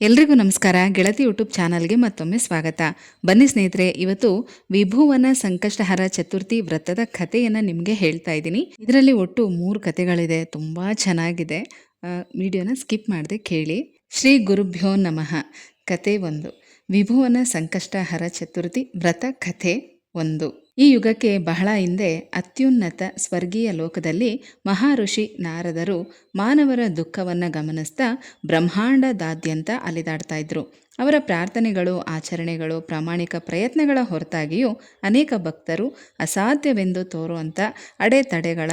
ಎಲ್ರಿಗೂ ನಮಸ್ಕಾರ. ಗೆಳತಿ ಯೂಟ್ಯೂಬ್ ಚಾನಲ್ಗೆ ಮತ್ತೊಮ್ಮೆ ಸ್ವಾಗತ. ಬನ್ನಿ ಸ್ನೇಹಿತರೆ, ಇವತ್ತು ವಿಭುವನ ಸಂಕಷ್ಟಹರ ಚತುರ್ಥಿ ವ್ರತದ ಕಥೆಯನ್ನು ನಿಮಗೆ ಹೇಳ್ತಾ ಇದ್ದೀನಿ. ಇದರಲ್ಲಿ ಒಟ್ಟು 3 ಕಥೆಗಳಿದೆ. ತುಂಬ ಚೆನ್ನಾಗಿದೆ. ವಿಡಿಯೋನ ಸ್ಕಿಪ್ ಮಾಡದೆ ಕೇಳಿ. ಶ್ರೀ ಗುರುಭ್ಯೋ ನಮಃ. ಕಥೆ 1. ವಿಭುವನ ಸಂಕಷ್ಟಹರ ಚತುರ್ಥಿ ವ್ರತ ಕಥೆ 1. ಈ ಯುಗಕ್ಕೆ ಬಹಳ ಹಿಂದೆ ಅತ್ಯುನ್ನತ ಸ್ವರ್ಗೀಯ ಲೋಕದಲ್ಲಿ ಮಹಾಋಷಿ ನಾರದರು ಮಾನವರ ದುಃಖವನ್ನು ಗಮನಿಸ್ತಾ ಬ್ರಹ್ಮಾಂಡದಾದ್ಯಂತ ಅಲೆದಾಡ್ತಾ ಇದ್ರು. ಅವರ ಪ್ರಾರ್ಥನೆಗಳು, ಆಚರಣೆಗಳು, ಪ್ರಾಮಾಣಿಕ ಪ್ರಯತ್ನಗಳ ಹೊರತಾಗಿಯೂ ಅನೇಕ ಭಕ್ತರು ಅಸಾಧ್ಯವೆಂದು ತೋರುವಂಥ ಅಡೆತಡೆಗಳ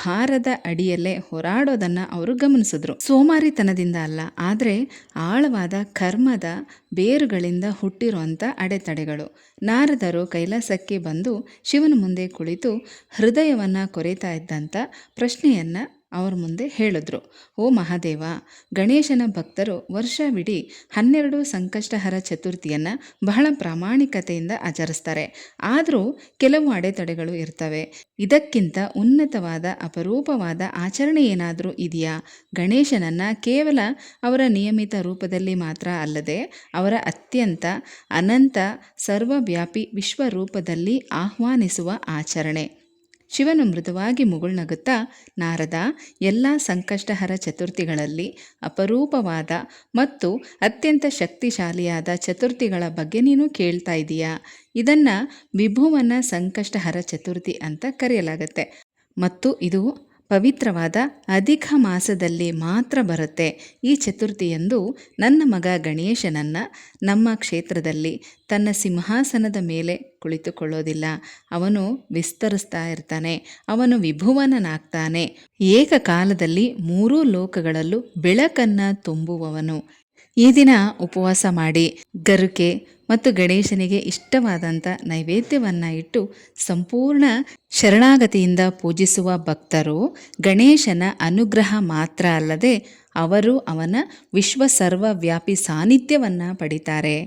ಭಾರದ ಅಡಿಯಲ್ಲೇ ಹೋರಾಡೋದನ್ನು ಅವರು ಗಮನಿಸಿದ್ರು. ಸೋಮಾರಿತನದಿಂದ ಅಲ್ಲ, ಆದರೆ ಆಳವಾದ ಕರ್ಮದ ಬೇರುಗಳಿಂದ ಹುಟ್ಟಿರುವಂಥ ಅಡೆತಡೆಗಳು. ನಾರದರು ಕೈಲಾಸಕ್ಕೆ ಬಂದು ಶಿವನ ಮುಂದೆ ಕುಳಿತು ಹೃದಯವನ್ನು ಕೊರೆತಾ ಇದ್ದಂಥ ಪ್ರಶ್ನೆಯನ್ನು ಅವ್ರ ಮುಂದೆ ಹೇಳಿದ್ರು. ಓ ಮಹಾದೇವ, ಗಣೇಶನ ಭಕ್ತರು ವರ್ಷವಿಡೀ 12 ಸಂಕಷ್ಟಹರ ಚತುರ್ಥಿಯನ್ನು ಬಹಳ ಪ್ರಾಮಾಣಿಕತೆಯಿಂದ ಆಚರಿಸ್ತಾರೆ. ಆದರೂ ಕೆಲವು ಅಡೆತಡೆಗಳು ಇರ್ತವೆ. ಇದಕ್ಕಿಂತ ಉನ್ನತವಾದ ಅಪರೂಪವಾದ ಆಚರಣೆ ಏನಾದರೂ ಇದೆಯಾ? ಗಣೇಶನನ್ನು ಕೇವಲ ಅವರ ನಿಯಮಿತ ರೂಪದಲ್ಲಿ ಮಾತ್ರ ಅಲ್ಲದೆ ಅವರ ಅತ್ಯಂತ ಅನಂತ ಸರ್ವವ್ಯಾಪಿ ವಿಶ್ವರೂಪದಲ್ಲಿ ಆಹ್ವಾನಿಸುವ ಆಚರಣೆ. ಶಿವನು ಮೃದುವಾಗಿ ಮುಗುಳ್ನಗುತ್ತಾ, ನಾರದ, ಎಲ್ಲ ಸಂಕಷ್ಟಹರ ಚತುರ್ಥಿಗಳಲ್ಲಿ ಅಪರೂಪವಾದ ಮತ್ತು ಅತ್ಯಂತ ಶಕ್ತಿಶಾಲಿಯಾದ ಚತುರ್ಥಿಗಳ ಬಗ್ಗೆ ನೀನು ಕೇಳ್ತಾ ಇದೀಯಾ? ಇದನ್ನು ವಿಭುವನ ಸಂಕಷ್ಟಹರ ಚತುರ್ಥಿ ಅಂತ ಕರೆಯಲಾಗುತ್ತೆ ಮತ್ತು ಇದು ಪವಿತ್ರವಾದ ಅಧಿಕ ಮಾಸದಲ್ಲಿ ಮಾತ್ರ ಬರುತ್ತೆ. ಈ ಚತುರ್ಥಿಯಂದು ನನ್ನ ಮಗ ಗಣೇಶನನ್ನು ನಮ್ಮ ಕ್ಷೇತ್ರದಲ್ಲಿ ತನ್ನ ಸಿಂಹಾಸನದ ಮೇಲೆ ಕುಳಿತುಕೊಳ್ಳೋದಿಲ್ಲ. ಅವನು ವಿಸ್ತರಿಸ್ತಾ ಇರ್ತಾನೆ. ಅವನು ವಿಭುವನನಾಗ್ತಾನೆ. ಏಕಕಾಲದಲ್ಲಿ 3 ಲೋಕಗಳಲ್ಲೂ ಬೆಳಕನ್ನು ತುಂಬುವವನು. ಈ ದಿನ ಉಪವಾಸ ಮಾಡಿ ಗರುಕೆ ಮತ್ತು ಗಣೇಶನಿಗೆ ಇಷ್ಟವಾದಂಥ ನೈವೇದ್ಯವನ್ನು ಇಟ್ಟು ಸಂಪೂರ್ಣ ಶರಣಾಗತಿಯಿಂದ ಪೂಜಿಸುವ ಭಕ್ತರು ಗಣೇಶನ ಅನುಗ್ರಹ ಮಾತ್ರ ಅಲ್ಲದೆ ಅವರು ಅವನ ವಿಶ್ವ ಸರ್ವವ್ಯಾಪಿ ಸಾನ್ನಿಧ್ಯವನ್ನು ಪಡಿತಾರೆ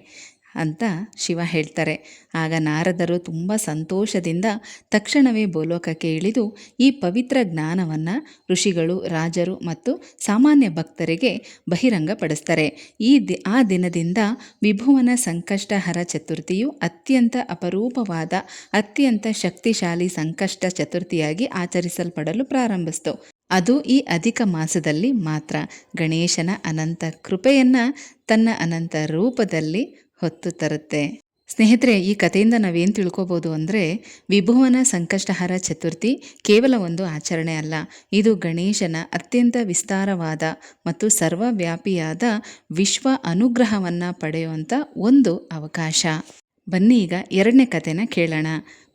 ಅಂತ ಶಿವ ಹೇಳ್ತಾರೆ. ಆಗ ನಾರದರು ತುಂಬ ಸಂತೋಷದಿಂದ ತಕ್ಷಣವೇ ಭೂಲೋಕಕ್ಕೆ ಇಳಿದು ಈ ಪವಿತ್ರ ಜ್ಞಾನವನ್ನು ಋಷಿಗಳು, ರಾಜರು ಮತ್ತು ಸಾಮಾನ್ಯ ಭಕ್ತರಿಗೆ ಬಹಿರಂಗಪಡಿಸ್ತಾರೆ. ಆ ದಿನದಿಂದ ವಿಭುವನ ಸಂಕಷ್ಟಹರ ಚತುರ್ಥಿಯು ಅತ್ಯಂತ ಅಪರೂಪವಾದ, ಅತ್ಯಂತ ಶಕ್ತಿಶಾಲಿ ಸಂಕಷ್ಟ ಚತುರ್ಥಿಯಾಗಿ ಆಚರಿಸಲ್ಪಡಲು ಪ್ರಾರಂಭಿಸಿತು. ಅದು ಈ ಅಧಿಕ ಮಾಸದಲ್ಲಿ ಮಾತ್ರ. ಗಣೇಶನ ಅನಂತ ಕೃಪೆಯನ್ನು ತನ್ನ ಅನಂತ ರೂಪದಲ್ಲಿ ಹೊತ್ತು ತರುತ್ತೆ. ಸ್ನೇಹಿತರೆ, ಈ ಕಥೆಯಿಂದ ನಾವೇನು ತಿಳ್ಕೊಬೋದು ಅಂದರೆ, ವಿಭುವನ ಸಂಕಷ್ಟಹರ ಚತುರ್ಥಿ ಕೇವಲ ಒಂದು ಆಚರಣೆ ಅಲ್ಲ, ಇದು ಗಣೇಶನ ಅತ್ಯಂತ ವಿಸ್ತಾರವಾದ ಮತ್ತು ಸರ್ವವ್ಯಾಪಿಯಾದ ವಿಶ್ವ ಅನುಗ್ರಹವನ್ನು ಪಡೆಯುವಂಥ ಒಂದು ಅವಕಾಶ. ಬನ್ನಿ ಈಗ 2ನೇ ಕಥೆನ ಕೇಳೋಣ.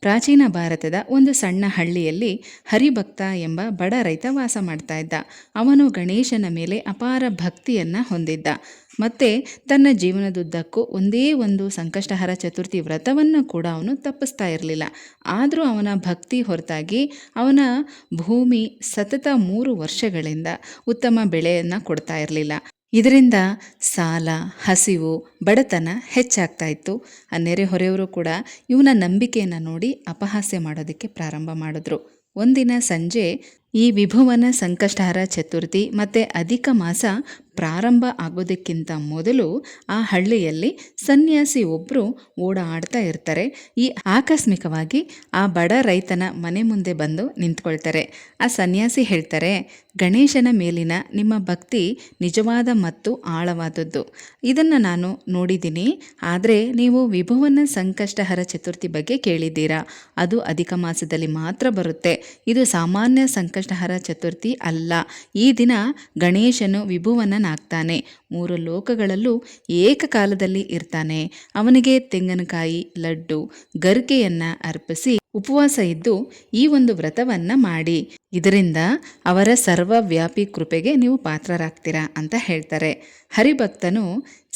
ಪ್ರಾಚೀನ ಭಾರತದ ಒಂದು ಸಣ್ಣ ಹಳ್ಳಿಯಲ್ಲಿ ಹರಿಭಕ್ತ ಎಂಬ ಬಡ ರೈತ ವಾಸ ಮಾಡ್ತಾ ಇದ್ದ. ಅವನು ಗಣೇಶನ ಮೇಲೆ ಅಪಾರ ಭಕ್ತಿಯನ್ನು ಹೊಂದಿದ್ದ ಮತ್ತು ತನ್ನ ಜೀವನದುದ್ದಕ್ಕೂ ಒಂದೇ ಒಂದು ಸಂಕಷ್ಟಹರ ಚತುರ್ಥಿ ವ್ರತವನ್ನು ಕೂಡ ಅವನು ತಪ್ಪಿಸ್ತಾ ಇರಲಿಲ್ಲ. ಆದರೂ ಅವನ ಭಕ್ತಿ ಹೊರತಾಗಿ ಅವನ ಭೂಮಿ ಸತತ 3 ವರ್ಷಗಳಿಂದ ಉತ್ತಮ ಬೆಳೆಯನ್ನು ಕೊಡ್ತಾ ಇರಲಿಲ್ಲ. ಇದರಿಂದ ಸಾಲ, ಹಸಿವು, ಬಡತನ ಹೆಚ್ಚಾಗ್ತಾ ಇತ್ತು. ನೆರೆಹೊರೆಯವರು ಕೂಡ ಇವನ ನಂಬಿಕೆಯನ್ನು ನೋಡಿ ಅಪಹಾಸ್ಯ ಮಾಡೋದಕ್ಕೆ ಪ್ರಾರಂಭ ಮಾಡಿದ್ರು. ಒಂದಿನ ಸಂಜೆ ಈ ವಿಭುವನ ಸಂಕಷ್ಟಹರ ಚತುರ್ಥಿ ಮತ್ತು ಅಧಿಕ ಮಾಸ ಪ್ರಾರಂಭ ಆಗೋದಕ್ಕಿಂತ ಮೊದಲು ಆ ಹಳ್ಳಿಯಲ್ಲಿ ಸನ್ಯಾಸಿ ಒಬ್ಬರು ಓಡಾಡ್ತಾ ಇರ್ತಾರೆ. ಆಕಸ್ಮಿಕವಾಗಿ ಆ ಬಡ ರೈತನ ಮನೆ ಮುಂದೆ ಬಂದು ನಿಂತ್ಕೊಳ್ತಾರೆ. ಆ ಸನ್ಯಾಸಿ ಹೇಳ್ತಾರೆ, ಗಣೇಶನ ಮೇಲಿನ ನಿಮ್ಮ ಭಕ್ತಿ ನಿಜವಾದ ಮತ್ತು ಆಳವಾದದ್ದು. ಇದನ್ನು ನಾನು ನೋಡಿದ್ದೀನಿ. ಆದರೆ ನೀವು ವಿಭುವನ ಸಂಕಷ್ಟಹರ ಚತುರ್ಥಿ ಬಗ್ಗೆ ಕೇಳಿದ್ದೀರಾ? ಅದು ಅಧಿಕ ಮಾಸದಲ್ಲಿ ಮಾತ್ರ ಬರುತ್ತೆ. ಇದು ಸಾಮಾನ್ಯ ಸಂಕಷ್ಟಹರ ಚತುರ್ಥಿ ಅಲ್ಲ. ಈ ದಿನ ಗಣೇಶನು ವಿಭುವನನಾಗ್ತಾನೆ. 3 ಲೋಕಗಳಲ್ಲೂ ಏಕಕಾಲದಲ್ಲಿ ಇರ್ತಾನೆ. ಅವನಿಗೆ ತೆಂಗಿನಕಾಯಿ, ಲಡ್ಡು, ಗರಿಕೆಯನ್ನು ಅರ್ಪಿಸಿ ಉಪವಾಸ ಇದ್ದು ಈ ಒಂದು ವ್ರತವನ್ನು ಮಾಡಿ. ಇದರಿಂದ ಅವರ ಸರ್ವವ್ಯಾಪಿ ಕೃಪೆಗೆ ನೀವು ಪಾತ್ರರಾಗ್ತೀರಾ ಅಂತ ಹೇಳ್ತಾರೆ. ಹರಿಭಕ್ತನು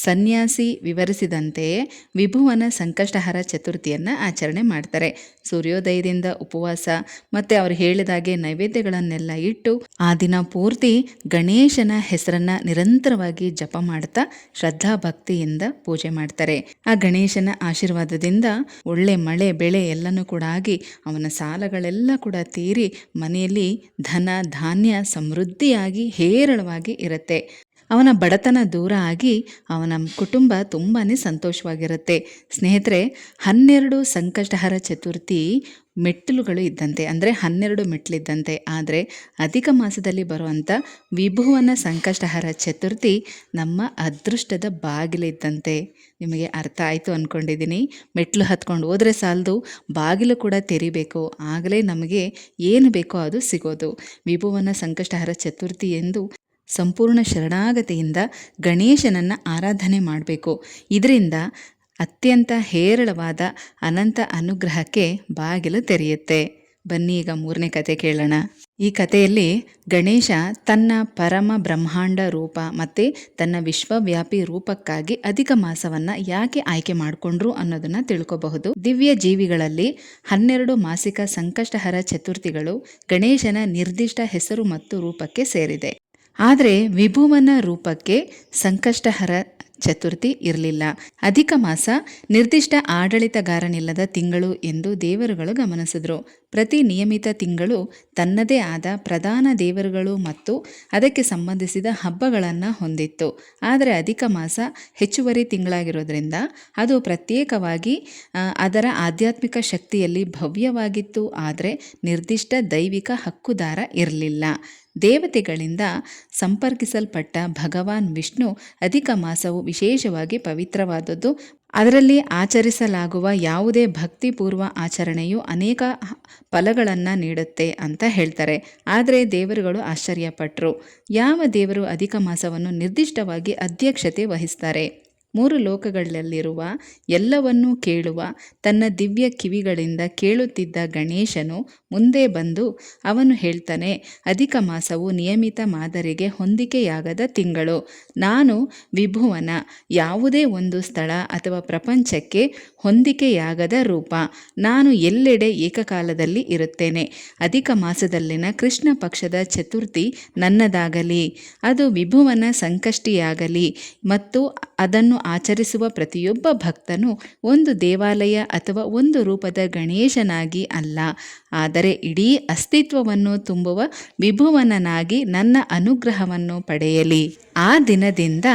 ಸನ್ಯಾಸಿ ವಿವರಿಸಿದಂತೆಯೇ ವಿಭುವನ ಸಂಕಷ್ಟಹರ ಚತುರ್ಥಿಯನ್ನು ಆಚರಣೆ ಮಾಡ್ತಾರೆ. ಸೂರ್ಯೋದಯದಿಂದ ಉಪವಾಸ ಮತ್ತು ಅವರು ಹೇಳಿದಾಗೆ ನೈವೇದ್ಯಗಳನ್ನೆಲ್ಲ ಇಟ್ಟು ಆ ದಿನ ಪೂರ್ತಿ ಗಣೇಶನ ಹೆಸರನ್ನು ನಿರಂತರವಾಗಿ ಜಪ ಮಾಡ್ತಾ ಶ್ರದ್ಧಾ ಭಕ್ತಿಯಿಂದ ಪೂಜೆ ಮಾಡ್ತಾರೆ. ಆ ಗಣೇಶನ ಆಶೀರ್ವಾದದಿಂದ ಒಳ್ಳೆ ಮಳೆ ಬೆಳೆ ಎಲ್ಲನೂ ಕೂಡ ಆಗಿ ಅವನ ಸಾಲಗಳೆಲ್ಲ ಕೂಡ ತೀರಿ ಮನೆಯಲ್ಲಿ ಧನ ಧಾನ್ಯ ಸಮೃದ್ಧಿಯಾಗಿ ಹೇರಳವಾಗಿ ಇರುತ್ತೆ. ಅವನ ಬಡತನ ದೂರ ಆಗಿ ಅವನ ಕುಟುಂಬ ತುಂಬಾ ಸಂತೋಷವಾಗಿರುತ್ತೆ. ಸ್ನೇಹಿತರೆ, 12 ಸಂಕಷ್ಟಹರ ಚತುರ್ಥಿ ಮೆಟ್ಟಿಲುಗಳು ಇದ್ದಂತೆ, ಅಂದರೆ 12 ಮೆಟ್ಟಿಲಿದ್ದಂತೆ. ಆದರೆ ಅಧಿಕ ಮಾಸದಲ್ಲಿ ಬರುವಂಥ ವಿಭುವನ ಸಂಕಷ್ಟಹರ ಚತುರ್ಥಿ ನಮ್ಮ ಅದೃಷ್ಟದ ಬಾಗಿಲಿದ್ದಂತೆ. ನಿಮಗೆ ಅರ್ಥ ಆಯಿತು ಅಂದ್ಕೊಂಡಿದ್ದೀನಿ. ಮೆಟ್ಟಿಲು ಹತ್ಕೊಂಡು ಹೋದರೆ ಸಾಲದು, ಬಾಗಿಲು ಕೂಡ ತೆರಿಬೇಕು, ಆಗಲೇ ನಮಗೆ ಏನು ಬೇಕೋ ಅದು ಸಿಗೋದು. ವಿಭುವನ ಸಂಕಷ್ಟಹರ ಚತುರ್ಥಿ ಎಂದು ಸಂಪೂರ್ಣ ಶರಣಾಗತಿಯಿಂದ ಗಣೇಶನನ್ನು ಆರಾಧನೆ ಮಾಡಬೇಕು. ಇದರಿಂದ ಅತ್ಯಂತ ಹೇರಳವಾದ ಅನಂತ ಅನುಗ್ರಹಕ್ಕೆ ಬಾಗಿಲು ತೆರೆಯುತ್ತೆ. ಬನ್ನಿ ಈಗ 3ನೇ ಕತೆ ಕೇಳೋಣ. ಈ ಕಥೆಯಲ್ಲಿ ಗಣೇಶ ತನ್ನ ಪರಮ ಬ್ರಹ್ಮಾಂಡ ರೂಪ ಮತ್ತು ತನ್ನ ವಿಶ್ವವ್ಯಾಪಿ ರೂಪಕ್ಕಾಗಿ ಅಧಿಕ ಮಾಸವನ್ನು ಯಾಕೆ ಆಯ್ಕೆ ಮಾಡಿಕೊಂಡ್ರು ಅನ್ನೋದನ್ನು ತಿಳ್ಕೋಬಹುದು. ದಿವ್ಯ ಜೀವಿಗಳಲ್ಲಿ 12 ಮಾಸಿಕ ಸಂಕಷ್ಟಹರ ಚತುರ್ಥಿಗಳು ಗಣೇಶನ ನಿರ್ದಿಷ್ಟ ಹೆಸರು ಮತ್ತು ರೂಪಕ್ಕೆ ಸೇರಿದೆ. ಆದರೆ ವಿಭುವನ ರೂಪಕ್ಕೆ ಸಂಕಷ್ಟಹರ ಚತುರ್ಥಿ ಇರಲಿಲ್ಲ. ಅಧಿಕ ಮಾಸ ನಿರ್ದಿಷ್ಟ ಆಡಳಿತಗಾರನಿಲ್ಲದ ತಿಂಗಳು ಎಂದು ದೇವರುಗಳು ಗಮನಿಸಿದ್ರು. ಪ್ರತಿ ನಿಯಮಿತ ತಿಂಗಳು ತನ್ನದೇ ಆದ ಪ್ರಧಾನ ದೇವರುಗಳು ಮತ್ತು ಅದಕ್ಕೆ ಸಂಬಂಧಿಸಿದ ಹಬ್ಬಗಳನ್ನು ಹೊಂದಿತ್ತು. ಆದರೆ ಅಧಿಕ ಮಾಸ ಹೆಚ್ಚುವರಿ ತಿಂಗಳಾಗಿರೋದ್ರಿಂದ ಅದು ಪ್ರತ್ಯೇಕವಾಗಿ ಅದರ ಆಧ್ಯಾತ್ಮಿಕ ಶಕ್ತಿಯಲ್ಲಿ ಭವ್ಯವಾಗಿತ್ತು. ಆದರೆ ನಿರ್ದಿಷ್ಟ ದೈವಿಕ ಹಕ್ಕುದಾರ ಇರಲಿಲ್ಲ. ದೇವತೆಗಳಿಂದ ಸಂಪರ್ಕಿಸಲ್ಪಟ್ಟ ಭಗವಾನ್ ವಿಷ್ಣು ಅಧಿಕ ಮಾಸವು ವಿಶೇಷವಾಗಿ ಪವಿತ್ರವಾದದ್ದು. ಅದರಲ್ಲಿ ಆಚರಿಸಲಾಗುವ ಯಾವುದೇ ಭಕ್ತಿಪೂರ್ವ ಆಚರಣೆಯು ಅನೇಕ ಫಲಗಳನ್ನು ನೀಡುತ್ತೆ ಅಂತ ಹೇಳ್ತಾರೆ. ಆದರೆ ದೇವರುಗಳು ಆಶ್ಚರ್ಯಪಟ್ಟರು. ಯಾವ ದೇವರು ಅಧಿಕ ಮಾಸವನ್ನು ನಿರ್ದಿಷ್ಟವಾಗಿ ಅಧ್ಯಕ್ಷತೆ ವಹಿಸ್ತಾರೆ? 3 ಲೋಕಗಳಲ್ಲಿರುವ ಎಲ್ಲವನ್ನೂ ಕೇಳುವ ತನ್ನ ದಿವ್ಯ ಕಿವಿಗಳಿಂದ ಕೇಳುತ್ತಿದ್ದ ಗಣೇಶನು ಮುಂದೆ ಬಂದು ಅವನು ಹೇಳ್ತಾನೆ, ಅಧಿಕ ಮಾಸವು ನಿಯಮಿತ ಮಾದರಿಗೆ ಹೊಂದಿಕೆಯಾಗದ ತಿಂಗಳು. ನಾನು ವಿಭುವನ ಯಾವುದೇ ಒಂದು ಸ್ಥಳ ಅಥವಾ ಪ್ರಪಂಚಕ್ಕೆ ಹೊಂದಿಕೆಯಾಗದ ರೂಪ. ನಾನು ಎಲ್ಲೆಡೆ ಏಕಕಾಲದಲ್ಲಿ ಇರುತ್ತೇನೆ. ಅಧಿಕ ಮಾಸದಲ್ಲಿನ ಕೃಷ್ಣ ಪಕ್ಷದ ಚತುರ್ಥಿ ನನ್ನದಾಗಲಿ, ಅದು ವಿಭುವನ ಸಂಕಷ್ಟಿಯಾಗಲಿ ಮತ್ತು ಅದನ್ನು ಆಚರಿಸುವ ಪ್ರತಿಯೊಬ್ಬ ಭಕ್ತನು ಒಂದು ದೇವಾಲಯ ಅಥವಾ ಒಂದು ರೂಪದ ಗಣೇಶನಾಗಿ ಅಲ್ಲ, ಆದರೆ ಇಡೀ ಅಸ್ತಿತ್ವವನ್ನು ತುಂಬುವ ವಿಭುವನನಾಗಿ ನನ್ನ ಅನುಗ್ರಹವನ್ನು ಪಡೆಯಲಿ. ಆ ದಿನದಿಂದ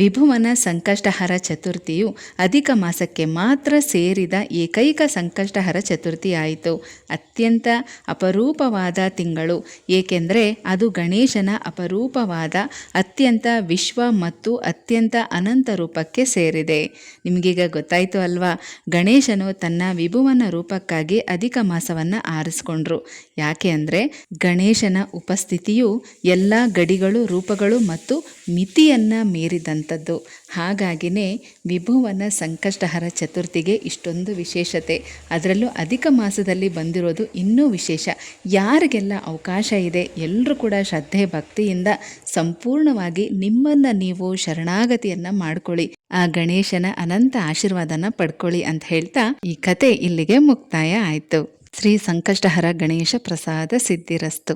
ವಿಭುವನ ಸಂಕಷ್ಟಹರ ಚತುರ್ಥಿಯು ಅಧಿಕ ಮಾಸಕ್ಕೆ ಮಾತ್ರ ಸೇರಿದ ಏಕೈಕ ಸಂಕಷ್ಟಹರ ಚತುರ್ಥಿ ಆಯಿತು. ಅತ್ಯಂತ ಅಪರೂಪವಾದ ತಿಂಗಳು, ಏಕೆಂದರೆ ಅದು ಗಣೇಶನ ಅಪರೂಪವಾದ ಅತ್ಯಂತ ವಿಶ್ವ ಮತ್ತು ಅತ್ಯಂತ ಅನಂತ ರೂಪಕ್ಕೆ ಸೇರಿದೆ. ನಿಮಗೀಗ ಗೊತ್ತಾಯಿತು ಅಲ್ವಾ? ಗಣೇಶನು ತನ್ನ ವಿಭುವನ ರೂಪಕ್ಕಾಗಿ ಅಧಿಕ ಮಾಸವನ್ನು ಆರಿಸ್ಕೊಂಡ್ರು. ಯಾಕೆ ಅಂದರೆ ಗಣೇಶನ ಉಪಸ್ಥಿತಿಯು ಎಲ್ಲ ಗಡಿಗಳು, ರೂಪಗಳು ಮತ್ತು ಮಿತಿಯನ್ನು ಮೀರಿದಂಥದ್ದು. ಹಾಗಾಗಿನೇ ವಿಭುವನ ಸಂಕಷ್ಟಹರ ಚತುರ್ಥಿಗೆ ಇಷ್ಟೊಂದು ವಿಶೇಷತೆ. ಅದರಲ್ಲೂ ಅಧಿಕ ಮಾಸದಲ್ಲಿ ಬಂದಿರೋದು ಇನ್ನೂ ವಿಶೇಷ. ಯಾರಿಗೆಲ್ಲ ಅವಕಾಶ ಇದೆ ಎಲ್ಲರೂ ಕೂಡ ಶ್ರದ್ಧೆ ಭಕ್ತಿಯಿಂದ ಸಂಪೂರ್ಣವಾಗಿ ನಿಮ್ಮನ್ನು ನೀವು ಶರಣಾಗತಿಯನ್ನು ಮಾಡ್ಕೊಳ್ಳಿ, ಆ ಗಣೇಶನ ಅನಂತ ಆಶೀರ್ವಾದನ ಪಡ್ಕೊಳ್ಳಿ ಅಂತ ಹೇಳ್ತಾ ಈ ಕತೆ ಇಲ್ಲಿಗೆ ಮುಕ್ತಾಯ ಆಯಿತು. ಶ್ರೀ ಸಂಕಷ್ಟಹರ ಗಣೇಶ ಪ್ರಸಾದ ಸಿದ್ಧಿರಸ್ತು.